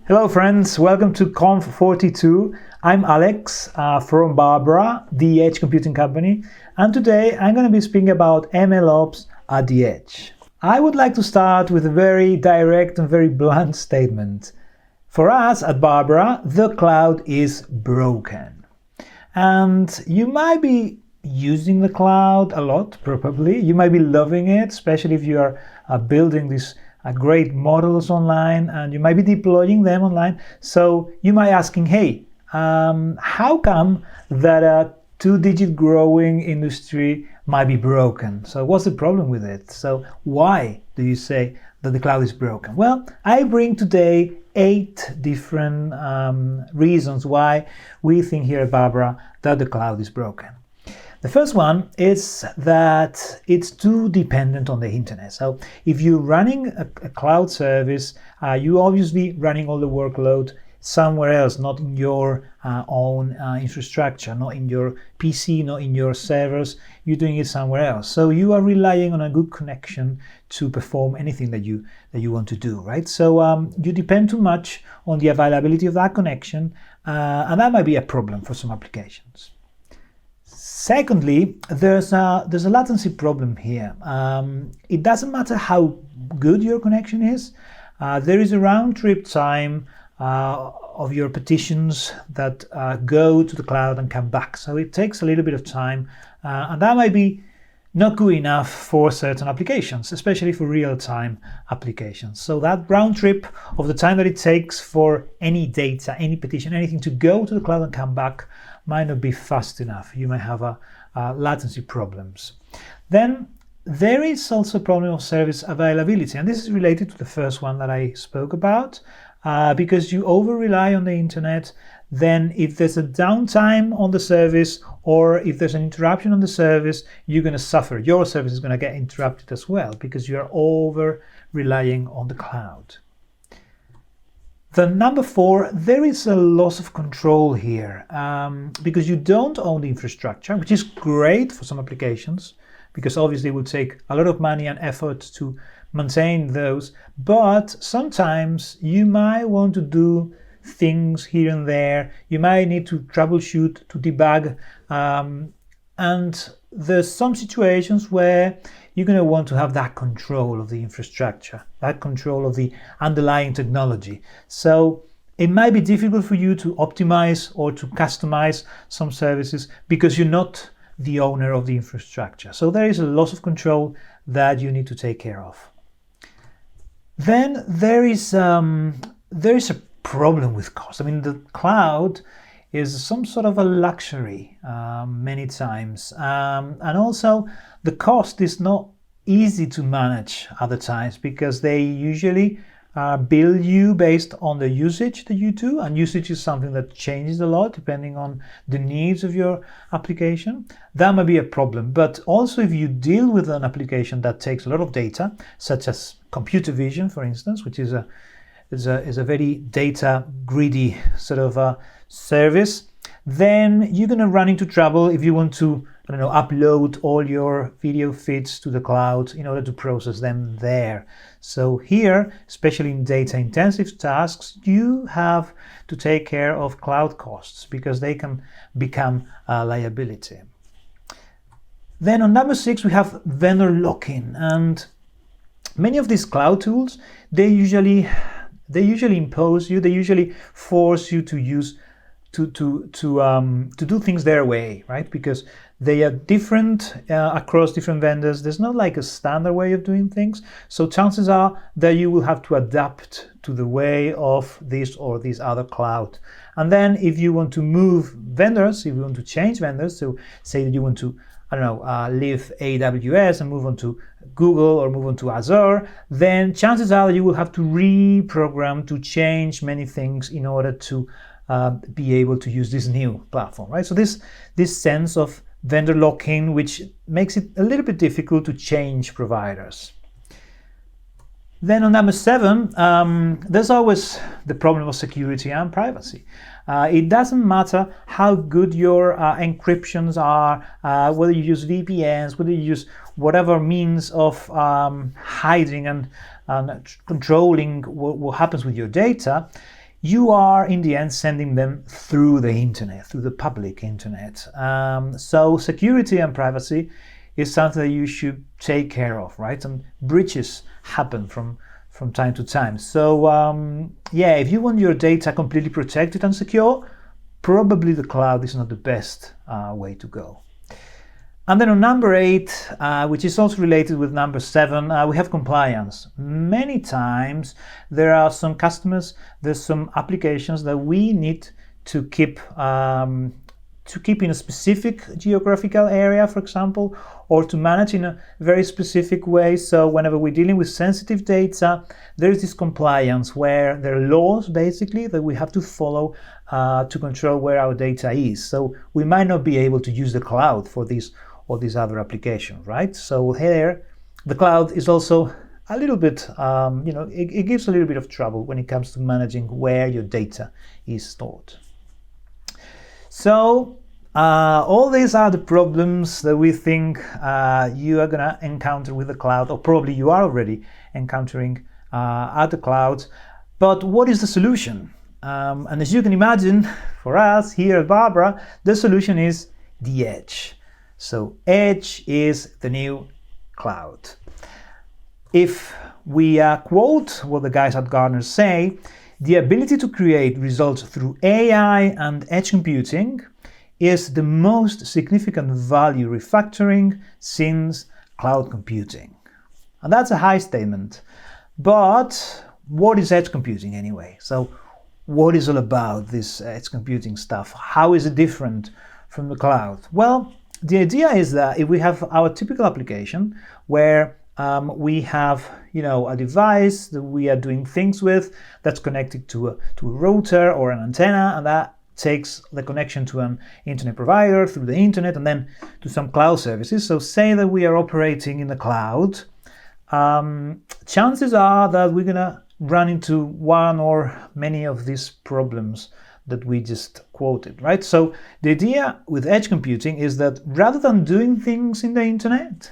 Hello friends, welcome to Conf42. I'm Alex from Barbara, the edge computing company, and today I'm going to be speaking about MLOps at the edge. I would like to start with a very direct and very blunt statement. For us at Barbara, the cloud is broken. And you might be using the cloud a lot, probably. You might be loving it, especially if you are building these great models online, and you might be deploying them online. So you might be asking, hey, how come that a two-digit growing industry might be broken? So what's the problem with it? So why do you say that the cloud is broken? Well, I bring today 8 different reasons why we think here at Barbara that the cloud is broken. The first one is that it's too dependent on the internet. So if you're running a cloud service, you're obviously running all the workload somewhere else, not in your own infrastructure, not in your PC, not in your servers. You're doing it somewhere else. So you are relying on a good connection to perform anything that you want to do, right? So you depend too much on the availability of that connection, and that might be a problem for some applications. Secondly, there's a latency problem here. It doesn't matter how good your connection is. There is a round-trip time of your petitions that go to the cloud and come back. So it takes a little bit of time, and that might be not good enough for certain applications, especially for real-time applications. So that round trip of the time that it takes for any data, any petition, anything to go to the cloud and come back might not be fast enough. You may have latency problems. Then there is also a problem of service availability, and this is related to the first one that I spoke about. Because you over-rely on the internet, then if there's a downtime on the service or if there's an interruption on the service, you're going to suffer. Your service is going to get interrupted as well because you are over-relying on the cloud. The number 4, there is a loss of control here because you don't own the infrastructure, which is great for some applications because obviously it will take a lot of money and effort to maintain those, but sometimes you might want to do things here and there. You might need to troubleshoot, to debug, and there's some situations where you're going to want to have that control of the infrastructure, that control of the underlying technology. So it might be difficult for you to optimize or to customize some services because you're not the owner of the infrastructure. So there is a loss of control that you need to take care of. Then there is a problem with cost. I mean, the cloud is some sort of a luxury many times, and also the cost is not easy to manage other times because they usually bill you based on the usage that you do, and usage is something that changes a lot depending on the needs of your application. That might be a problem, but also if you deal with an application that takes a lot of data, such as computer vision, for instance, which is a very data greedy sort of service, then you're going to run into trouble if you want to, upload all your video feeds to the cloud in order to process them there. So here, especially in data-intensive tasks, you have to take care of cloud costs because they can become a liability. Then on number 6, we have vendor lock-in, and many of these cloud tools, they usually impose you, they usually force you to use to do things their way, right? Because they are different across different vendors. There's not like a standard way of doing things. So chances are that you will have to adapt to the way of this or this other cloud. And then if you want to move vendors, if you want to change vendors, so say that you want to, leave AWS and move on to Google or move on to Azure, then chances are that you will have to reprogram to change many things in order to be able to use this new platform, right? So this sense of vendor lock-in, which makes it a little bit difficult to change providers. Then on number 7, there's always the problem of security and privacy. It doesn't matter how good your encryptions are, whether you use VPNs, whether you use whatever means of hiding and controlling what happens with your data. you are in the end sending them through the internet, through the public internet. So security and privacy is something that you should take care of, right? And breaches happen from time to time. So yeah, if you want your data completely protected and secure, probably the cloud is not the best way to go. And then on number 8, which is also related with number 7, we have compliance. Many times there are some customers, there's some applications that we need to keep in a specific geographical area, for example, or to manage in a very specific way. So whenever we're dealing with sensitive data, there is this compliance where there are laws basically that we have to follow to control where our data is. So we might not be able to use the cloud for this or these other applications, right? So here, the cloud is also a little bit, it gives a little bit of trouble when it comes to managing where your data is stored. So all these are the problems that we think you are gonna encounter with the cloud, or probably you are already encountering at the cloud. But what is the solution? And as you can imagine, for us here at Barbara, the solution is the edge. So edge is the new cloud. If we quote what the guys at Gartner say, the ability to create results through AI and edge computing is the most significant value refactoring since cloud computing. And that's a high statement. But what is edge computing anyway? So what is all about this edge computing stuff? How is it different from the cloud? Well, the idea is that if we have our typical application where we have, a device that we are doing things with that's connected to a router or an antenna, and that takes the connection to an internet provider through the internet and then to some cloud services. So say that we are operating in the cloud, chances are that we're gonna run into one or many of these problems that we just quoted, right? So the idea with edge computing is that rather than doing things in the internet,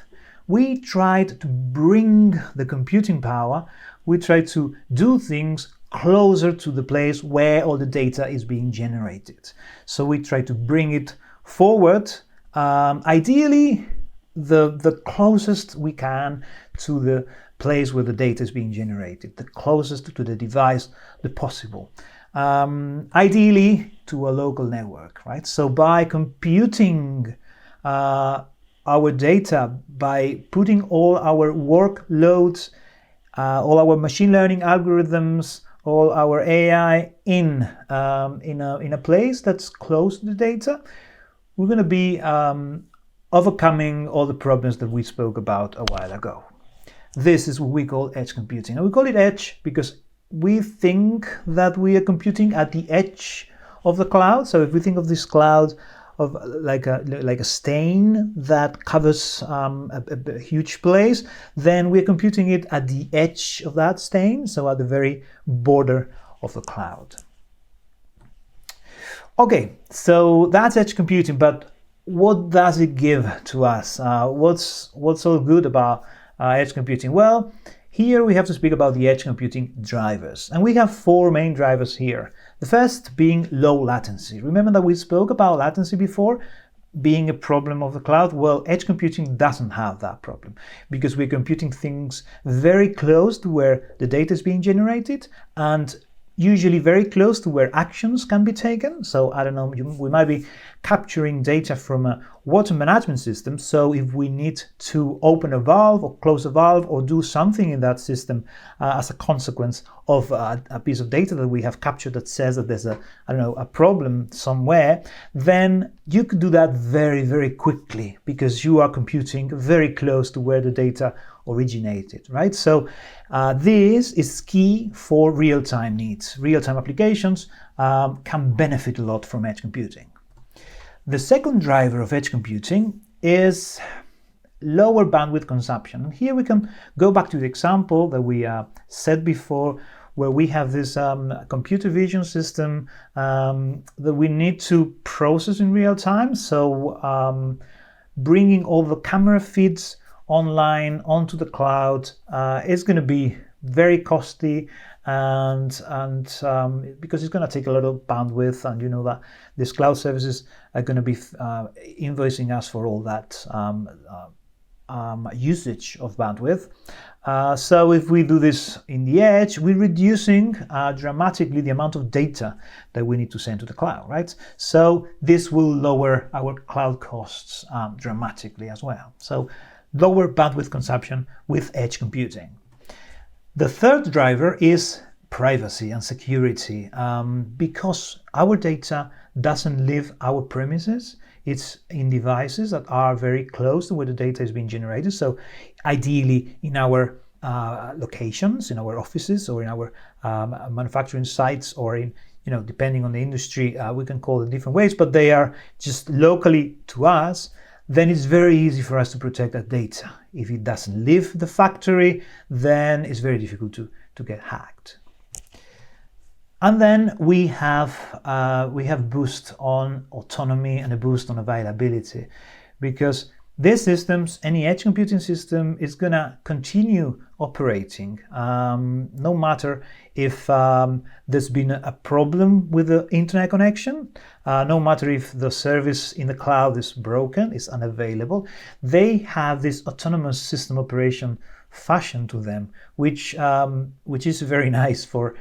we tried to bring the computing power, we tried to do things closer to the place where all the data is being generated. So we try to bring it forward, ideally the closest we can to the place where the data is being generated, the closest to the device the possible. Ideally to a local network, right? So by computing our data, by putting all our workloads, all our machine learning algorithms, all our AI in a place that's close to the data, we're going to be overcoming all the problems that we spoke about a while ago. This is what we call edge computing. And we call it edge because we think that we are computing at the edge of the cloud. So if we think of this cloud of like a stain that covers a huge place, then we're computing it at the edge of that stain, so at the very border of the cloud. Okay, so that's edge computing, but what does it give to us? What's so good about edge computing? Well, here we have to speak about the edge computing drivers, and we have 4 main drivers here. The first being low latency. Remember that we spoke about latency before being a problem of the cloud? Well, edge computing doesn't have that problem because we're computing things very close to where the data is being generated and usually very close to where actions can be taken. So I don't know, we might be capturing data from a water management system. So if we need to open a valve or close a valve or do something in that system as a consequence of a piece of data that we have captured that says that there's a problem somewhere, then you could do that very, very quickly because you are computing very close to where the data originated, right? So this is key for real-time needs. Real-time applications can benefit a lot from edge computing. The second driver of edge computing is lower bandwidth consumption. Here we can go back to the example that we said before, where we have this computer vision system that we need to process in real time. So bringing all the camera feeds online onto the cloud is going to be very costly, and because it's going to take a lot of bandwidth, and you know that these cloud services are going to be invoicing us for all that usage of bandwidth. So if we do this in the edge, we're reducing dramatically the amount of data that we need to send to the cloud, right? So this will lower our cloud costs dramatically as well. So lower bandwidth consumption with edge computing. The third driver is privacy and security, because our data doesn't leave our premises. It's in devices that are very close to where the data is being generated. So ideally in our locations, in our offices, or in our manufacturing sites, or in, depending on the industry, we can call it different ways, but they are just locally to us. Then it's very easy for us to protect that data. If it doesn't leave the factory, then it's very difficult to get hacked. And then we have boost on autonomy and a boost on availability, because these systems, any edge computing system, is going to continue operating no matter if there's been a problem with the internet connection, no matter if the service in the cloud is broken, is unavailable. They have this autonomous system operation fashion to them, which is very nice for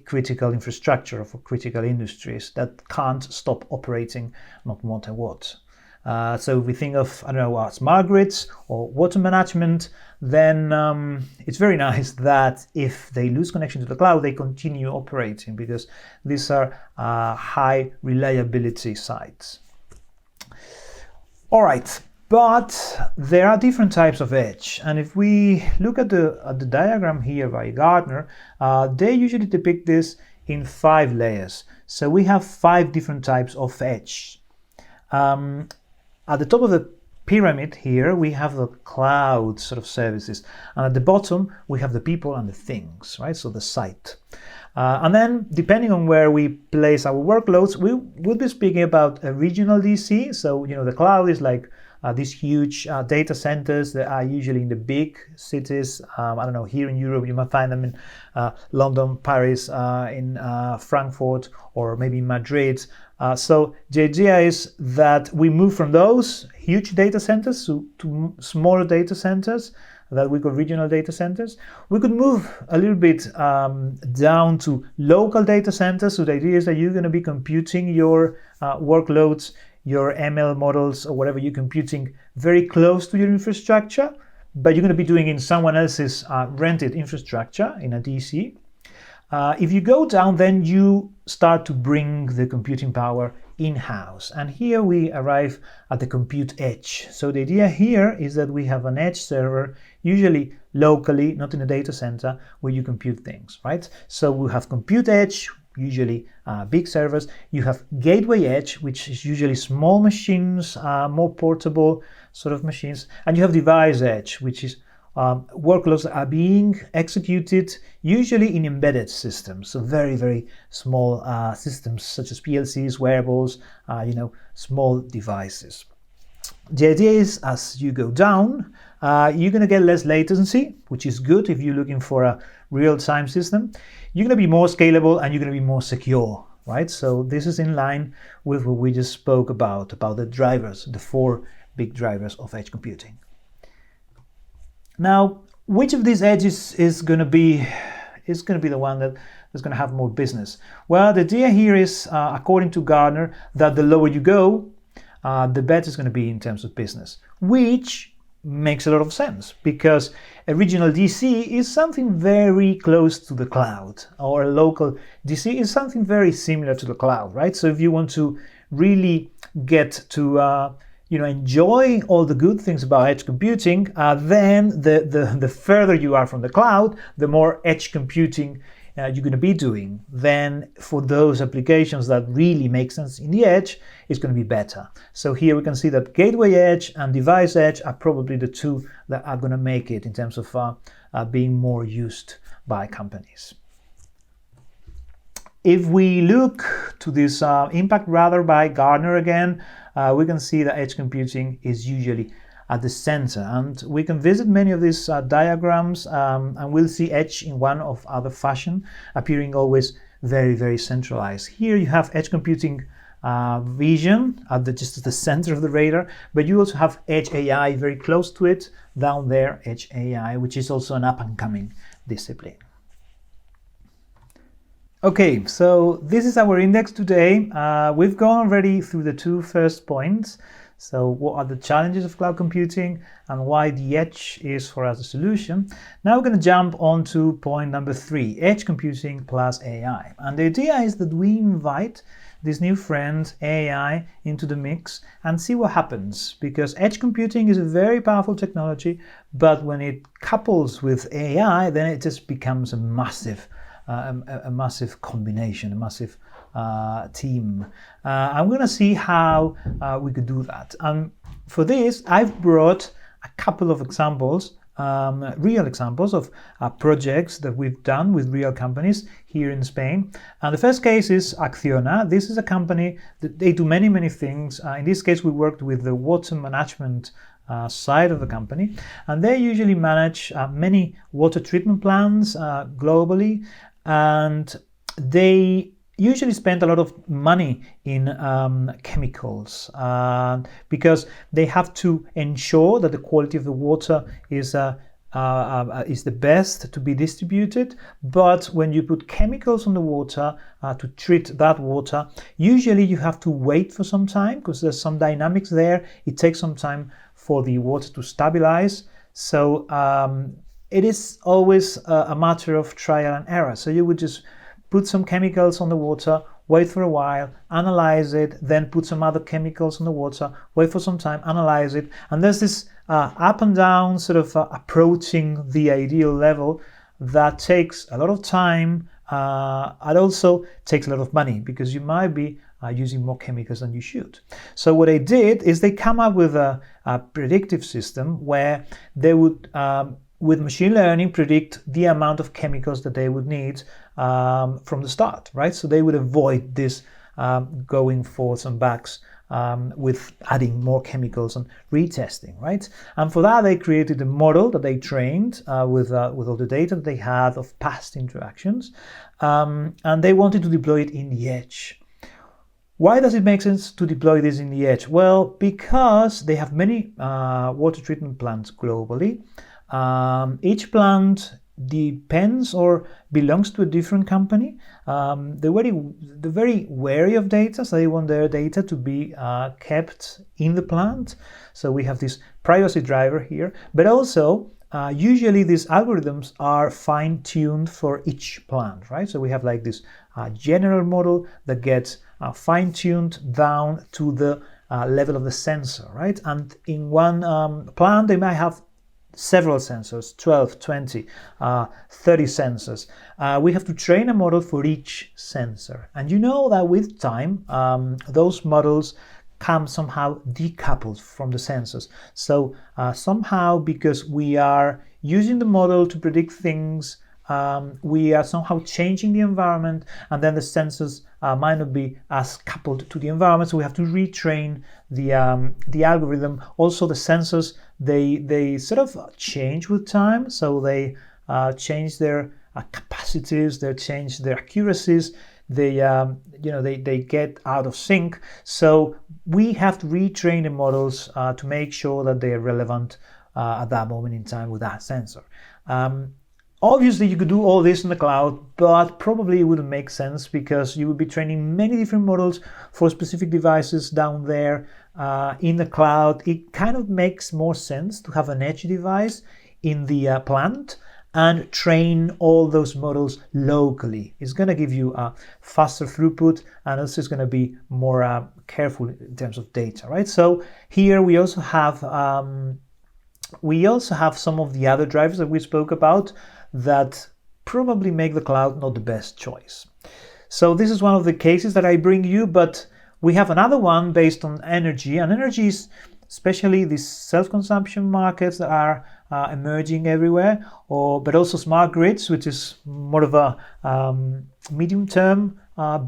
critical infrastructure, for critical industries that can't stop operating no matter what. So if we think of, smart grids or water management, then it's very nice that if they lose connection to the cloud, they continue operating, because these are high reliability sites. All right, but there are different types of edge. And if we look at the diagram here by Gartner, they usually depict this in 5 layers. So we have 5 different types of edge. At the top of the pyramid here, we have the cloud sort of services. And at the bottom, we have the people and the things, right? So the site. And then, depending on where we place our workloads, we will be speaking about a regional DC. So, the cloud is like these huge data centers that are usually in the big cities. Here in Europe, you might find them in London, Paris, in Frankfurt, or maybe Madrid. So the idea is that we move from those huge data centers to smaller data centers that we call regional data centers. We could move a little bit down to local data centers. So the idea is that you're going to be computing your workloads, your ML models, or whatever you're computing very close to your infrastructure, but you're going to be doing in someone else's rented infrastructure in a DC. If you go down, then you start to bring the computing power in-house. And here we arrive at the compute edge. So the idea here is that we have an edge server, usually locally, not in a data center, where you compute things, right? So we have compute edge, usually big servers. You have gateway edge, which is usually small machines, more portable sort of machines. And you have device edge, which is workloads that are being executed usually in embedded systems, so very, very small systems such as PLCs, wearables, small devices. The idea is, as you go down, you're going to get less latency, which is good if you're looking for a real-time system. You're going to be more scalable, and you're going to be more secure, right? So this is in line with what we just spoke about the drivers, the 4 big drivers of edge computing. Now, which of these edges is going to be the one that is going to have more business? Well, the idea here is, according to Gartner, that the lower you go, the better it's going to be in terms of business, which makes a lot of sense, because a regional DC is something very close to the cloud, or a local DC is something very similar to the cloud, right? So if you want to really get to enjoy all the good things about edge computing, then the further you are from the cloud, the more edge computing you're going to be doing. Then for those applications that really make sense in the edge, it's going to be better. So here we can see that gateway edge and device edge are probably the 2 that are going to make it in terms of being more used by companies. If we look to this impact radar by Gartner again, we can see that edge computing is usually at the center. And we can visit many of these diagrams, and we'll see edge in one of other fashion, appearing always very, very centralized. Here you have edge computing vision at just at the center of the radar, but you also have edge AI very close to it, down there, edge AI, which is also an up-and-coming discipline. Okay, so this is our index today. We've gone already through the two first points. So what are the challenges of cloud computing and why the edge is for us a solution? Now we're going to jump on to point number 3, edge computing plus AI. And the idea is that we invite this new friend AI into the mix and see what happens, because edge computing is a very powerful technology, but when it couples with AI, then it just becomes a massive combination, a massive team. I'm going to see how we could do that. And for this, I've brought a couple of examples, real examples of projects that we've done with real companies here in Spain. And the first case is Acciona. This is a company that they do many, many things. In this case, we worked with the water management side of the company, and they usually manage many water treatment plants globally, and they usually spend a lot of money in chemicals because they have to ensure that the quality of the water is the best to be distributed. But when you put chemicals on the water to treat that water, usually you have to wait for some time because there's some dynamics there. It takes some time for the water to stabilize. So it is always a matter of trial and error. So you would just put some chemicals on the water, wait for a while, analyze it, then put some other chemicals on the water, wait for some time, analyze it. And there's this up and down sort of approaching the ideal level that takes a lot of time and also takes a lot of money because you might be using more chemicals than you should. So what they did is they come up with a predictive system where they would with machine learning predict the amount of chemicals that they would need from the start, right? So they would avoid this going forwards and backs with adding more chemicals and retesting, right? And for that, they created a model that they trained with all the data that they had of past interactions, and they wanted to deploy it in the edge. Why does it make sense to deploy this in the edge? Well, because they have many water treatment plants globally. Each plant depends or belongs to a different company. They're very wary of data, so they want their data to be kept in the plant. So we have this privacy driver here, but also usually these algorithms are fine-tuned for each plant, right? So we have like this general model that gets fine-tuned down to the level of the sensor, right? And in one plant, they might have several sensors, 12, 20, 30 sensors. We have to train a model for each sensor. And you know that with time, those models come somehow decoupled from the sensors. So somehow, because we are using the model to predict things, we are somehow changing the environment, and then the sensors might not be as coupled to the environment, so we have to retrain the algorithm. Also, the sensors they sort of change with time, so they change their capacities, they change their accuracies, they get out of sync. So we have to retrain the models to make sure that they are relevant at that moment in time with that sensor. Obviously, you could do all this in the cloud, but probably it wouldn't make sense because you would be training many different models for specific devices down there in the cloud. It kind of makes more sense to have an edge device in the plant and train all those models locally. It's going to give you a faster throughput, and also it's going to be more careful in terms of data, right? So here we also have some of the other drivers that we spoke about that probably make the cloud not the best choice. So this is one of the cases that I bring you, but we have another one based on energy, and energy is especially these self-consumption markets that are emerging everywhere, but also smart grids, which is more of a medium-term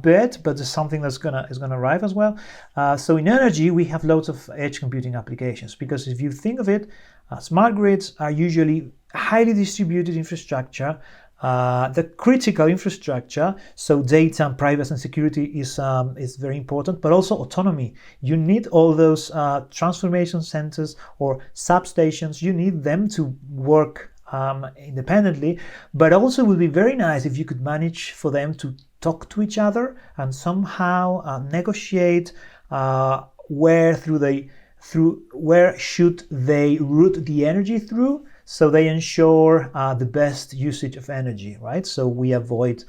bit, but it's something that's gonna arrive as well. So in energy, we have lots of edge computing applications, because if you think of it, smart grids are usually highly distributed infrastructure, the critical infrastructure. So data and privacy and security is very important, but also autonomy. You need all those transformation centers or substations. You need them to work independently, but also it would be very nice if you could manage for them to talk to each other and somehow negotiate where should they route the energy through, so they ensure the best usage of energy, right? So we avoid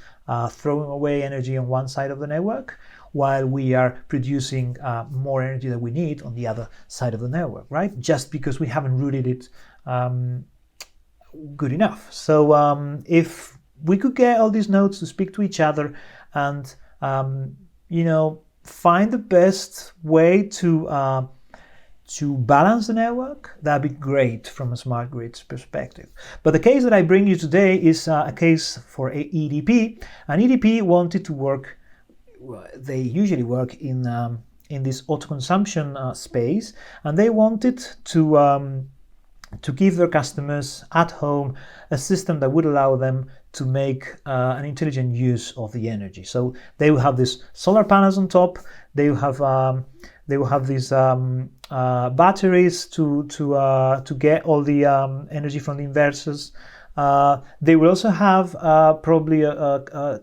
throwing away energy on one side of the network while we are producing more energy than we need on the other side of the network, right? Just because we haven't routed it good enough. So if we could get all these nodes to speak to each other and find the best way to balance the network, that'd be great from a smart grid's perspective. But the case that I bring you today is a case for EDP. And EDP wanted to work, they usually work in this autoconsumption space, and they wanted to give their customers at home a system that would allow them to make an intelligent use of the energy. So they will have these solar panels on top. They will have these batteries to get all the energy from the inverters. They will also have probably a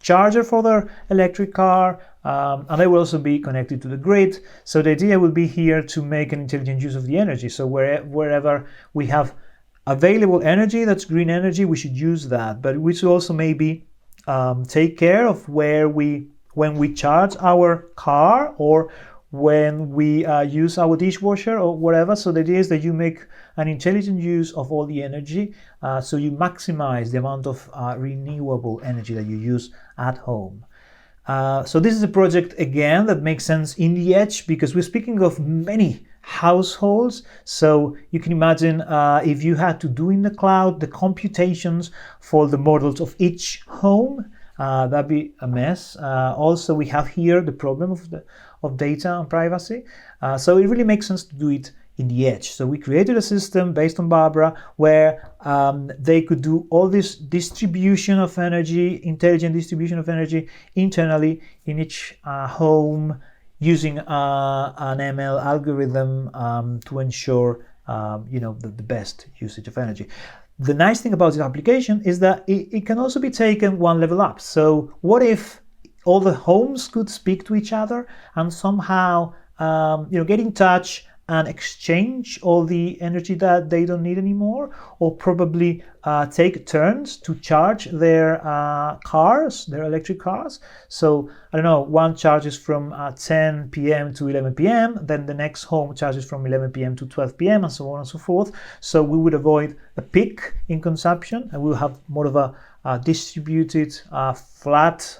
charger for their electric car, and they will also be connected to the grid. So the idea will be here to make an intelligent use of the energy. So wherever we have available energy that's green energy, we should use that. But we should also maybe take care of when we charge our car or when we use our dishwasher or whatever. So the idea is that you make an intelligent use of all the energy, so you maximize the amount of renewable energy that you use at home. So this is a project, again, that makes sense in the edge, because we're speaking of many households. So you can imagine if you had to do in the cloud the computations for the models of each home, that'd be a mess. Also, we have here the problem of data and privacy. So it really makes sense to do it in the edge. So we created a system based on Barbara where they could do all this distribution of energy, intelligent distribution of energy internally in each home, using an ML algorithm to ensure the best usage of energy. The nice thing about this application is that it can also be taken one level up. So what if all the homes could speak to each other and somehow get in touch and exchange all the energy that they don't need anymore, or probably take turns to charge their cars, their electric cars. So I don't know, one charges from 10 p.m. to 11 p.m., then the next home charges from 11 p.m. to 12 p.m., and so on and so forth. So we would avoid a peak in consumption, and we'll have more of a distributed, flat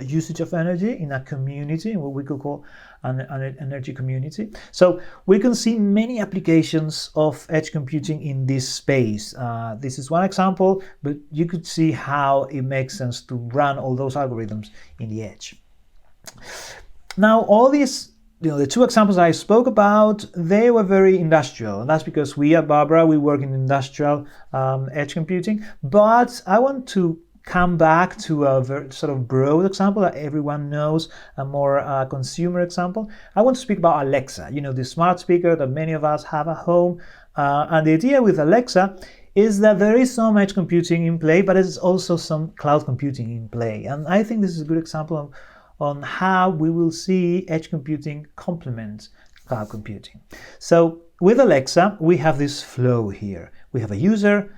usage of energy in a community, what we could call an energy community. So we can see many applications of edge computing in this space. This is one example, but you could see how it makes sense to run all those algorithms in the edge. Now, all these, the two examples I spoke about, they were very industrial, and that's because we at Barbara, we work in industrial edge computing. But I want to come back to a very sort of broad example that everyone knows, a more consumer example. I want to speak about Alexa, the smart speaker that many of us have at home. And the idea with Alexa is that there is some edge computing in play, but there's also some cloud computing in play. And I think this is a good example on how we will see edge computing complement cloud computing. So with Alexa, we have this flow here. We have a user,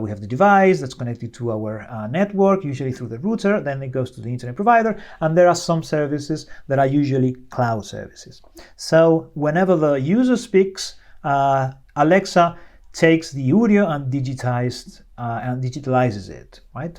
we have the device that's connected to our network, usually through the router, then it goes to the internet provider, and there are some services that are usually cloud services. So whenever the user speaks, Alexa takes the audio and digitalizes it, right?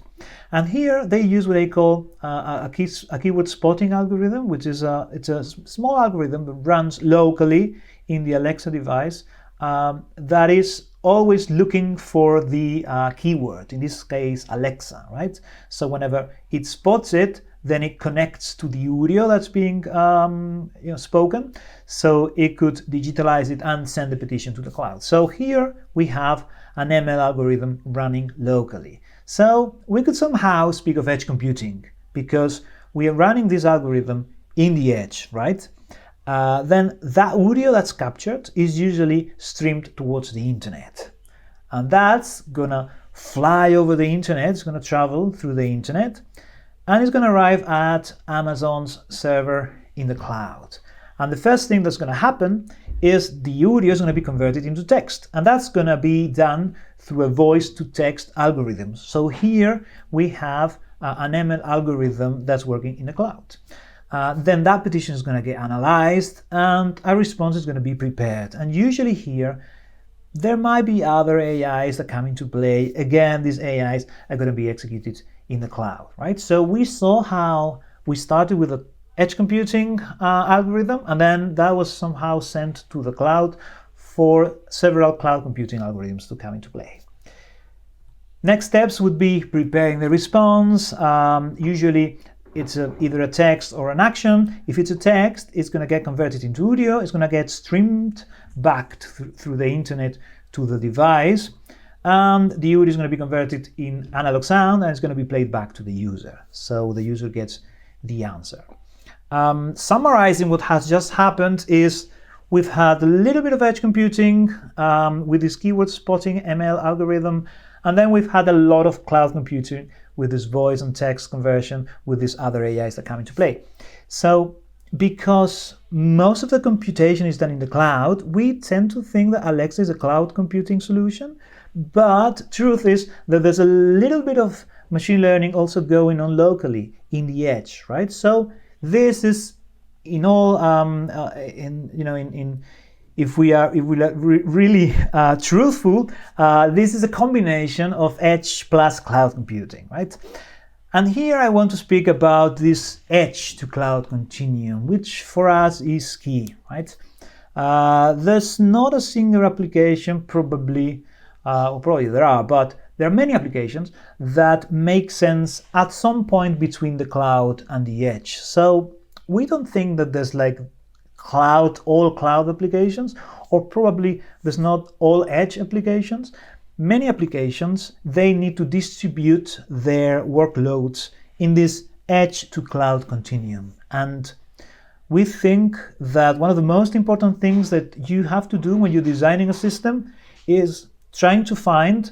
And here they use what they call a keyword spotting algorithm, which is it's a small algorithm that runs locally in the Alexa device that is always looking for the keyword, in this case Alexa, right? So whenever it spots it, then it connects to the audio that's being spoken, so it could digitalize it and send the petition to the cloud. So here we have an ML algorithm running locally. So we could somehow speak of edge computing because we are running this algorithm in the edge, right? Then that audio that's captured is usually streamed towards the internet. And that's gonna fly over the internet, it's gonna travel through the internet, and it's gonna arrive at Amazon's server in the cloud. And the first thing that's gonna happen is the audio is gonna be converted into text. And that's gonna be done through a voice-to-text algorithm. So here we have an ML algorithm that's working in the cloud. Then that petition is going to get analyzed and a response is going to be prepared. And usually here, there might be other AIs that come into play. Again, these AIs are going to be executed in the cloud, right? So we saw how we started with an edge computing algorithm, and then that was somehow sent to the cloud for several cloud computing algorithms to come into play. Next steps would be preparing the response. Usually it's either a text or an action. If it's a text, it's going to get converted into audio. It's going to get streamed back through the internet to the device. And the audio is going to be converted in analog sound and it's going to be played back to the user. So the user gets the answer. Summarizing what has just happened is we've had a little bit of edge computing with this keyword spotting ML algorithm. And then we've had a lot of cloud computing with this voice and text conversion with these other AIs that come into play. So because most of the computation is done in the cloud, we tend to think that Alexa is a cloud computing solution. But truth is that there's a little bit of machine learning also going on locally in the edge, right? So this is in all, if we are really truthful, this is a combination of edge plus cloud computing, right? And here I want to speak about this edge to cloud continuum, which for us is key, right? There's not a single application, probably there are, but there are many applications that make sense at some point between the cloud and the edge. So we don't think that there's like all cloud applications, or probably there's not all edge applications. Many applications, they need to distribute their workloads in this edge to cloud continuum. And we think that one of the most important things that you have to do when you're designing a system is trying to find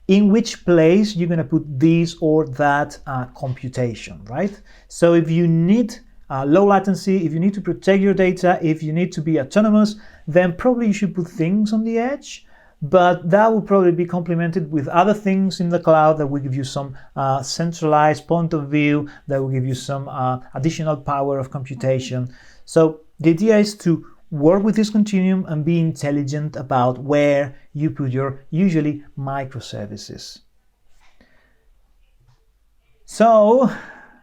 in which place you're going to put this or that computation, right? So if you need low latency, if you need to protect your data, if you need to be autonomous, then probably you should put things on the edge, but that will probably be complemented with other things in the cloud that will give you some centralized point of view, that will give you some additional power of computation. So the idea is to work with this continuum and be intelligent about where you put your usually microservices. So,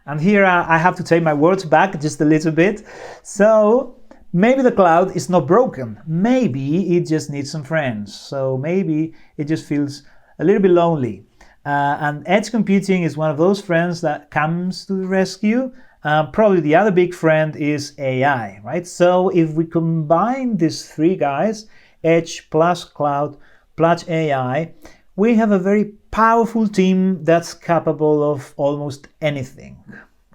and here I have to take my words back just a little bit. So maybe the cloud is not broken. Maybe it just needs some friends. So maybe it just feels a little bit lonely. And edge computing is one of those friends that comes to the rescue. Probably the other big friend is AI, right? So if we combine these three guys, edge plus cloud plus AI, we have a very powerful team that's capable of almost anything.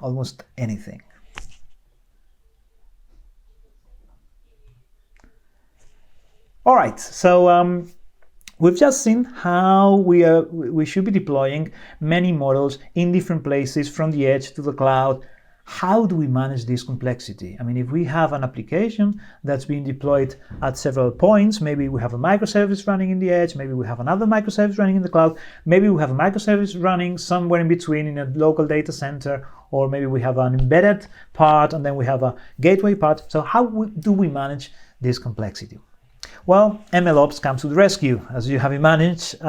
Almost anything. All right, so we've just seen how we should be deploying many models in different places from the edge to the cloud. How do we manage this complexity? I mean, if we have an application that's being deployed at several points, maybe we have a microservice running in the edge, maybe we have another microservice running in the cloud, maybe we have a microservice running somewhere in between in a local data center, or maybe we have an embedded part and then we have a gateway part. So how do we manage this complexity? Well, MLOps comes to the rescue. As you have imagined, it's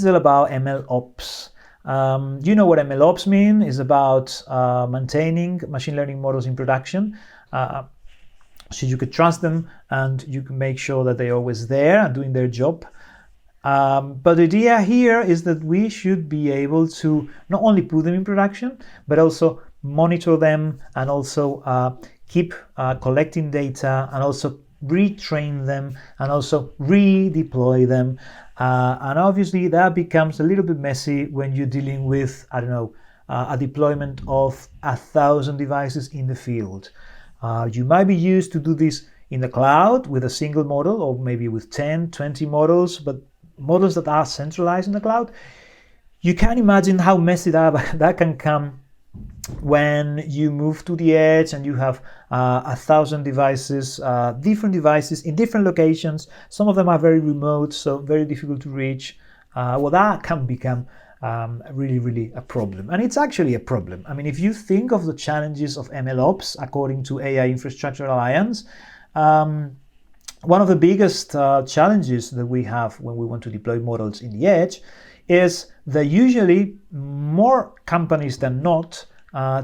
all about MLOps. You know what MLOps mean? It's about maintaining machine learning models in production. so you could trust them and you can make sure that they're always there and doing their job. But the idea here is that we should be able to not only put them in production, but also monitor them and also keep collecting data and also retrain them and also redeploy them. And obviously that becomes a little bit messy when you're dealing with, I don't know, a deployment of 1,000 devices in the field. You might be used to do this in the cloud with a single model, or maybe with 10, 20 models, but models that are centralized in the cloud. You can imagine how messy that can come when you move to the edge and you have 1,000 devices, different devices in different locations. Some of them are very remote, so very difficult to reach. Well, that can become really a problem. And it's actually a problem. I mean, if you think of the challenges of MLOps, according to AI Infrastructure Alliance, one of the biggest challenges that we have when we want to deploy models in the edge is that usually more companies than not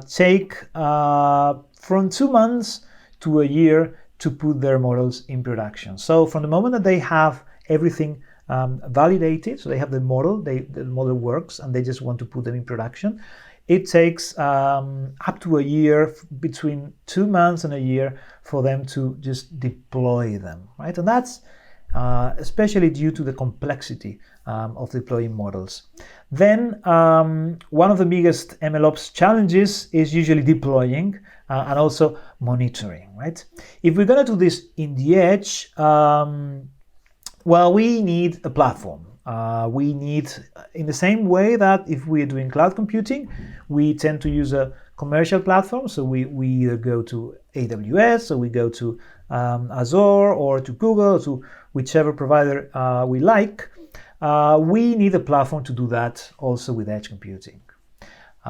take from 2 months to a year to put their models in production. So from the moment that they have everything validated, so they have the model, the model works, and they just want to put them in production, it takes up to a year, between 2 months and a year, for them to just deploy them, right? And that's especially due to the complexity of deploying models. Then one of the biggest MLOps challenges is usually deploying and also monitoring, right? If we're going to do this in the edge, well, we need a platform. We need, in the same way that if we're doing cloud computing, we tend to use a commercial platform. So we either go to AWS or we go to Azure or to Google, to whichever provider we like. We need a platform to do that also with edge computing.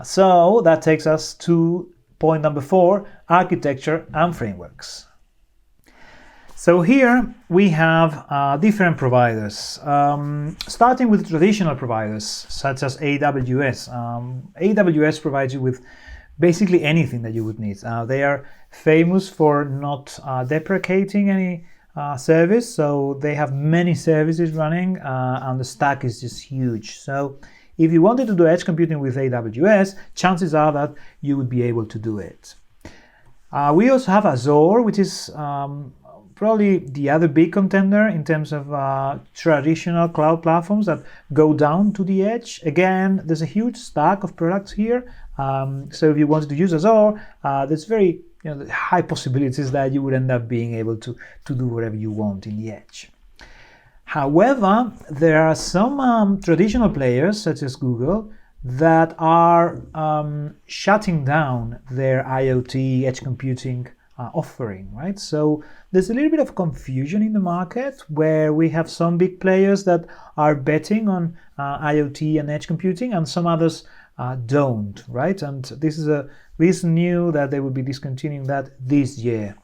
So that takes us to point number 4, architecture and frameworks. So here we have different providers, starting with traditional providers such as AWS. AWS provides you with basically anything that you would need. They are famous for not deprecating any service, so they have many services running and the stack is just huge. So if you wanted to do edge computing with AWS, chances are that you would be able to do it. We also have Azure, which is probably the other big contender in terms of traditional cloud platforms that go down to the edge. Again, there's a huge stack of products here. So if you wanted to use Azure, there's very high possibilities that you would end up being able to do whatever you want in the edge. However, there are some traditional players such as Google that are shutting down their IoT edge computing offering, right? So there's a little bit of confusion in the market where we have some big players that are betting on IoT and edge computing and some others don't, right? And this is a recent news that they will be discontinuing that this year.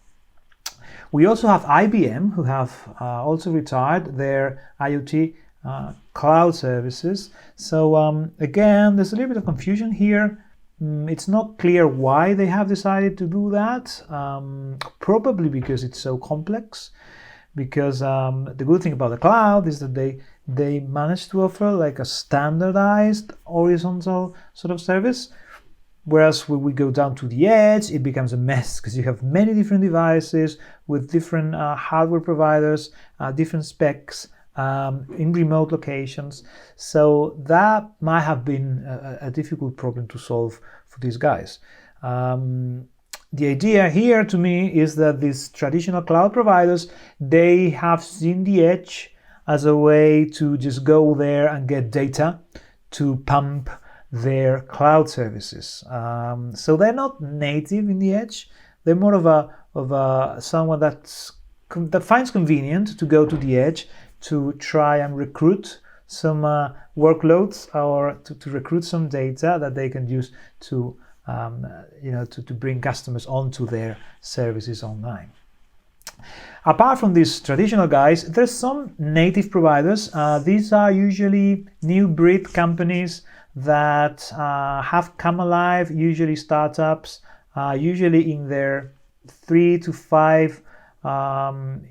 We also have IBM, who have also retired their IoT cloud services. So again, there's a little bit of confusion here. It's not clear why they have decided to do that. Probably because it's so complex. Because the good thing about the cloud is that they managed to offer like a standardized horizontal sort of service. Whereas when we go down to the edge, it becomes a mess because you have many different devices with different hardware providers, different specs in remote locations. So that might have been a difficult problem to solve for these guys. The idea here to me is that these traditional cloud providers, they have seen the edge as a way to just go there and get data to pump their cloud services. So they're not native in the edge. They're more of a someone that finds convenient to go to the edge to try and recruit some workloads or to recruit some data that they can use to to bring customers onto their services online. Apart from these traditional guys, there's some native providers. These are usually new breed companies that have come alive, usually startups, usually in their 3 to 5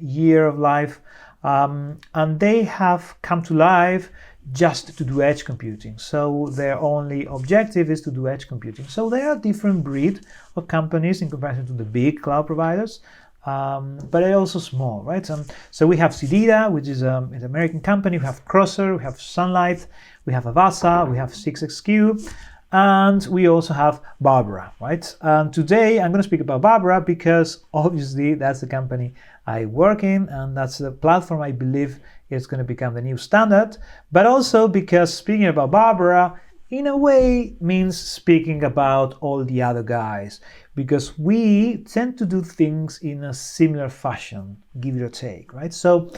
year of life, and they have come to life just to do edge computing. So their only objective is to do edge computing. So they are a different breed of companies in comparison to the big cloud providers, but they're also small, right? So we have Cedida, which is an American company. We have Crosser, we have Sunlight, we have Avasa, we have 6XQ, and we also have Barbara, right? And today I'm going to speak about Barbara because obviously that's the company I work in, and that's the platform I believe is going to become the new standard, but also because speaking about Barbara in a way means speaking about all the other guys, because we tend to do things in a similar fashion, give it or take, right? So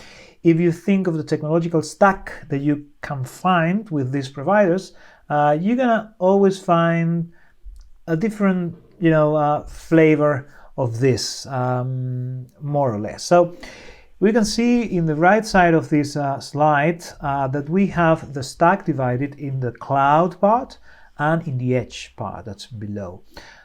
if you think of the technological stack that you can find with these providers, you're gonna always find a different, flavor of this, more or less. So we can see in the right side of this slide that we have the stack divided in the cloud part and in the edge part that's below.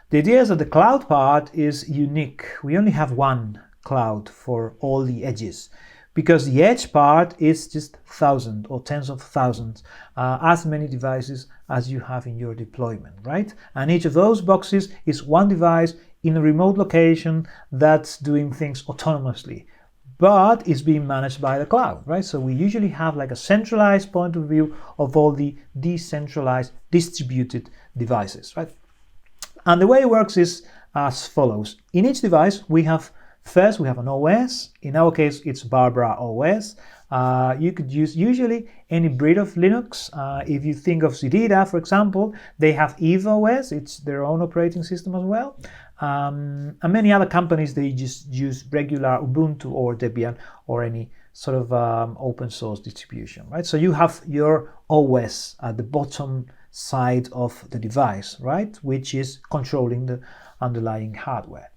The idea is that the cloud part is unique. We only have one cloud for all the edges, because the edge part is just thousands or tens of thousands, as many devices as you have in your deployment, right? And each of those boxes is one device in a remote location that's doing things autonomously, but it's being managed by the cloud, right? So we usually have like a centralized point of view of all the decentralized distributed devices, right? And the way it works is as follows. In each device, we have an OS. In our case, it's Barbara OS. You could use usually any breed of Linux. If you think of Cedida, for example, they have Eve OS. It's their own operating system as well. And many other companies, they just use regular Ubuntu or Debian or any sort of open source distribution, right? So you have your OS at the bottom side of the device, right? Which is controlling the underlying hardware.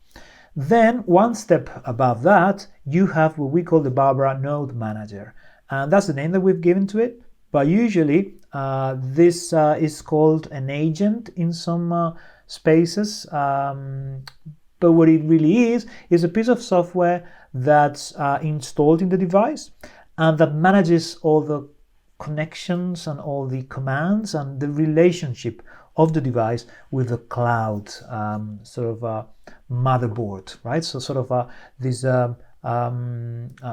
Then one step above that, you have what we call the Barbara Node Manager. And that's the name that we've given to it. But usually this is called an agent in some spaces. But what it really is a piece of software that's installed in the device and that manages all the connections and all the commands and the relationship of the device with the cloud motherboard, right? So sort of this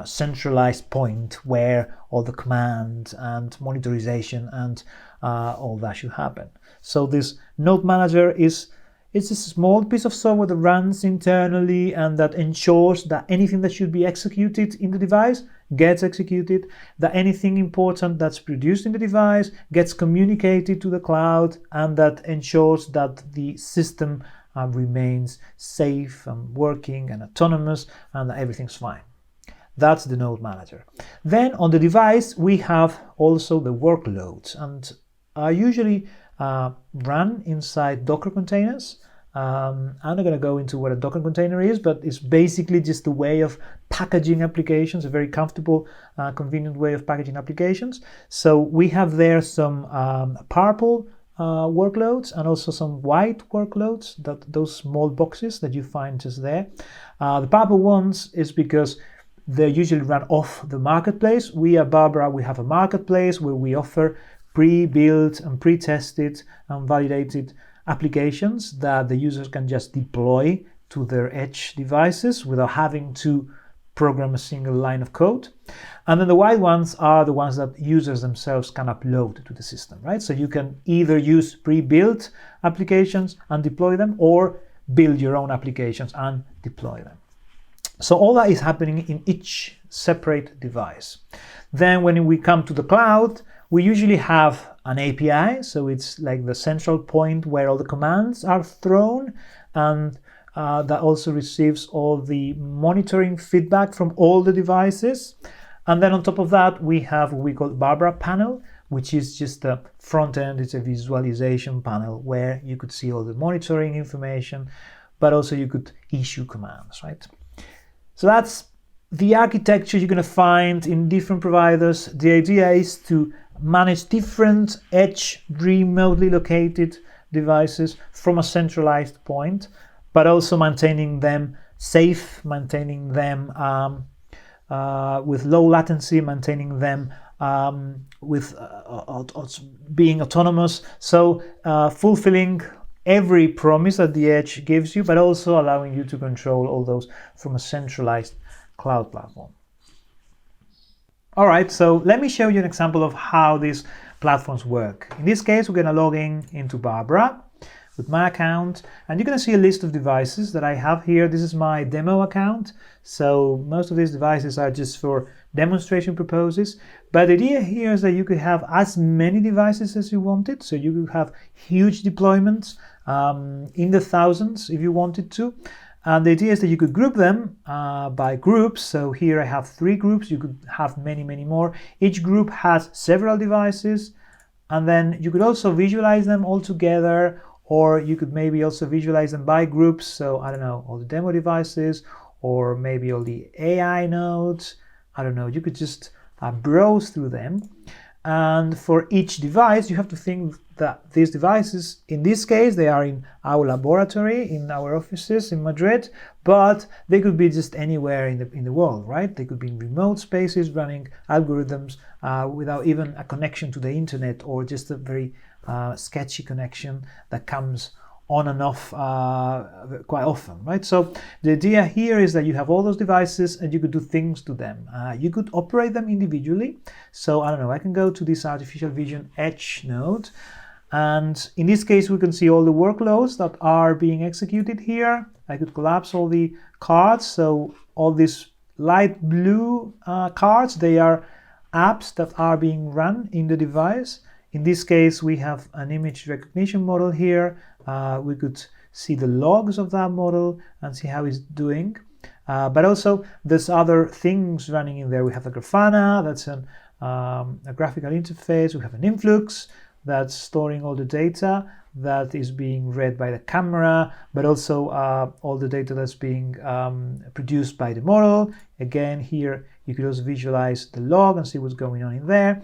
centralized point where all the command and monitorization and all that should happen. So this node manager it's a small piece of software that runs internally and that ensures that anything that should be executed in the device gets executed, that anything important that's produced in the device gets communicated to the cloud, and that ensures that the system remains safe and working and autonomous and that everything's fine. That's the node manager. Then on the device, we have also the workloads, and are usually run inside Docker containers. I'm not going to go into what a Docker container is, but it's basically just a way of packaging applications, a very comfortable, convenient way of packaging applications. So we have there some purple workloads and also some white workloads, those small boxes that you find just there. The purple ones is because they usually run off the marketplace. We at Barbara, we have a marketplace where we offer pre-built and pre-tested and validated applications that the users can just deploy to their edge devices without having to program a single line of code. And then the white ones are the ones that users themselves can upload to the system, right? So you can either use pre-built applications and deploy them, or build your own applications and deploy them. So all that is happening in each separate device. Then when we come to the cloud, we usually have an API, so it's like the central point where all the commands are thrown, and that also receives all the monitoring feedback from all the devices. And then on top of that, we have what we call Barbara panel, which is just the front end. It's a visualization panel where you could see all the monitoring information, but also you could issue commands, right? So that's the architecture you're going to find in different providers. The idea is to manage different edge remotely located devices from a centralized point, but also maintaining them safe, maintaining them with low latency, maintaining them with being autonomous. So fulfilling every promise that the edge gives you, but also allowing you to control all those from a centralized cloud platform. All right, so let me show you an example of how these platforms work. In this case, we're going to log in into Barbara with my account, and you're going to see a list of devices that I have here. This is my demo account, so most of these devices are just for demonstration purposes, but the idea here is that you could have as many devices as you wanted, so you could have huge deployments in the thousands if you wanted to. And the idea is that you could group them by groups. So here I have 3 groups. You could have many more. Each group has several devices, and then you could also visualize them all together, or you could maybe also visualize them by groups. So I don't know, all the demo devices, or maybe all the AI nodes. I don't know, you could just browse through them. And for each device, you have to think that these devices, in this case, they are in our laboratory, in our offices in Madrid, but they could be just anywhere in the world, right? They could be in remote spaces running algorithms without even a connection to the internet, or just a very sketchy connection that comes on and off quite often, right? So the idea here is that you have all those devices and you could do things to them. You could operate them individually. So I don't know, I can go to this artificial vision edge node, and in this case we can see all the workloads that are being executed here. I could collapse all the cards. So all these light blue cards, they are apps that are being run in the device. In this case, we have an image recognition model here. We could see the logs of that model and see how it's doing. But also, there's other things running in there. We have a Grafana, that's a graphical interface. We have an influx that's storing all the data that is being read by the camera, but also all the data that's being produced by the model. Again, here you could also visualize the log and see what's going on in there.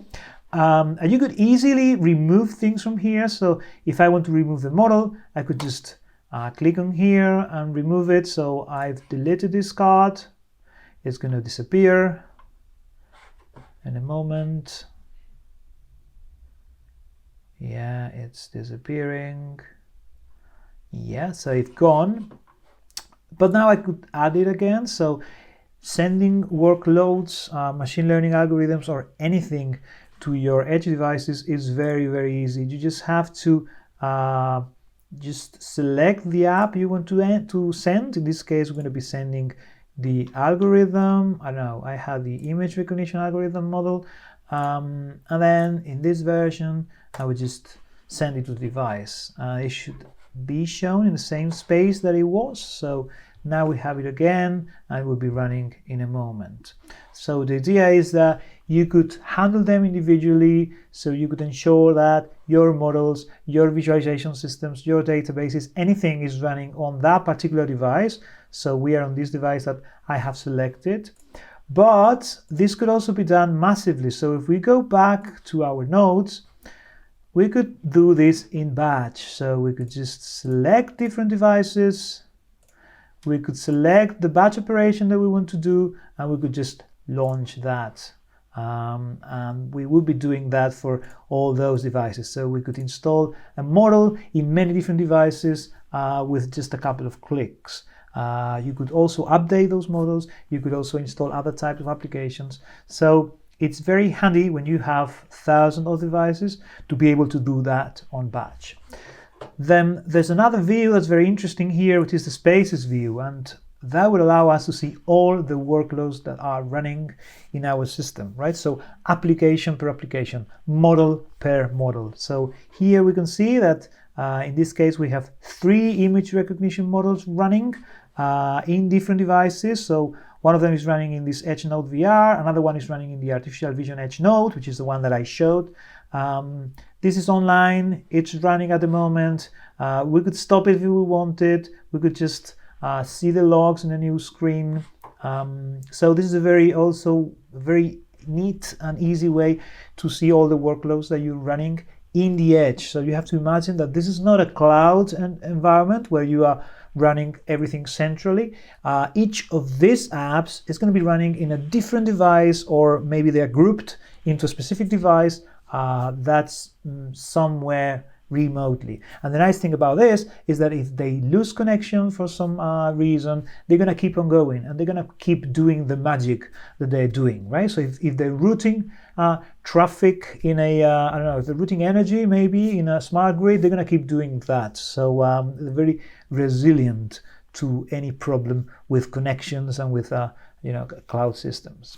And you could easily remove things from here. So if I want to remove the model, I could just click on here and remove it. So I've deleted this card. It's going to disappear in a moment. Yeah, it's disappearing. Yeah, so it's gone. But now I could add it again. So sending workloads, machine learning algorithms, or anything to your edge devices is very easy. You just have to just select the app you want to send. In this case, we're going to be sending the algorithm. I don't know, I have the image recognition algorithm model, and then in this version I would just send it to the device. It should be shown in the same space that it was. So now we have it again, and it will be running in a moment. So the idea is that you could handle them individually, so you could ensure that your models, your visualization systems, your databases, anything is running on that particular device. So we are on this device that I have selected. But this could also be done massively. So if we go back to our nodes, we could do this in batch. So we could just select different devices. We could select the batch operation that we want to do, and we could just launch that. And we would be doing that for all those devices. So we could install a model in many different devices with just a couple of clicks. You could also update those models. You could also install other types of applications. So it's very handy when you have thousands of devices to be able to do that on batch. Then there's another view that's very interesting here, which is the spaces view, and that would allow us to see all the workloads that are running in our system, right? So application per application, model per model. So here we can see that in this case we have 3 image recognition models running in different devices. So one of them is running in this Edge Node VR, another one is running in the Artificial Vision Edge Node, which is the one that I showed. This is online, it's running at the moment. We could stop it if we wanted. We could just see the logs in a new screen. So this is a very neat and easy way to see all the workloads that you're running in the edge. So you have to imagine that this is not a cloud environment where you are running everything centrally. Each of these apps is going to be running in a different device, or maybe they're grouped into a specific device that's somewhere remotely. And the nice thing about this is that if they lose connection for some reason, they're going to keep on going and they're going to keep doing the magic that they're doing, right? So if they're routing traffic in a, I don't know, if they're routing energy maybe in a smart grid, they're going to keep doing that. So they're very resilient to any problem with connections and with cloud systems.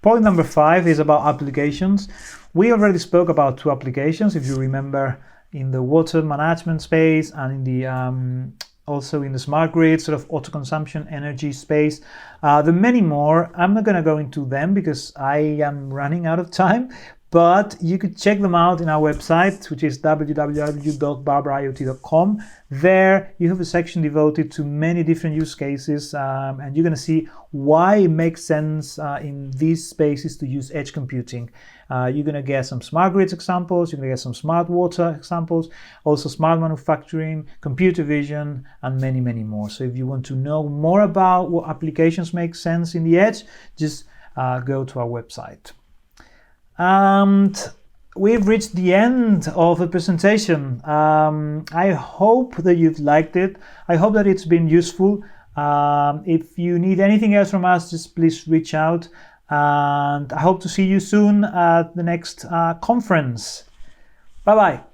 Point number 5 is about applications. We already spoke about 2 applications, if you remember, in the water management space and in the also in the smart grid, sort of auto-consumption energy space. There are many more. I'm not going to go into them because I am running out of time, but you could check them out in our website, which is www.barbariot.com. There you have a section devoted to many different use cases, and you're going to see why it makes sense in these spaces to use edge computing. You're going to get some smart grids examples, you're going to get some smart water examples, also smart manufacturing, computer vision, and many, many more. So if you want to know more about what applications make sense in the edge, just go to our website. And we've reached the end of the presentation. I hope that you've liked it. I hope that it's been useful. If you need anything else from us, just please reach out. And I hope to see you soon at the next conference. Bye-bye.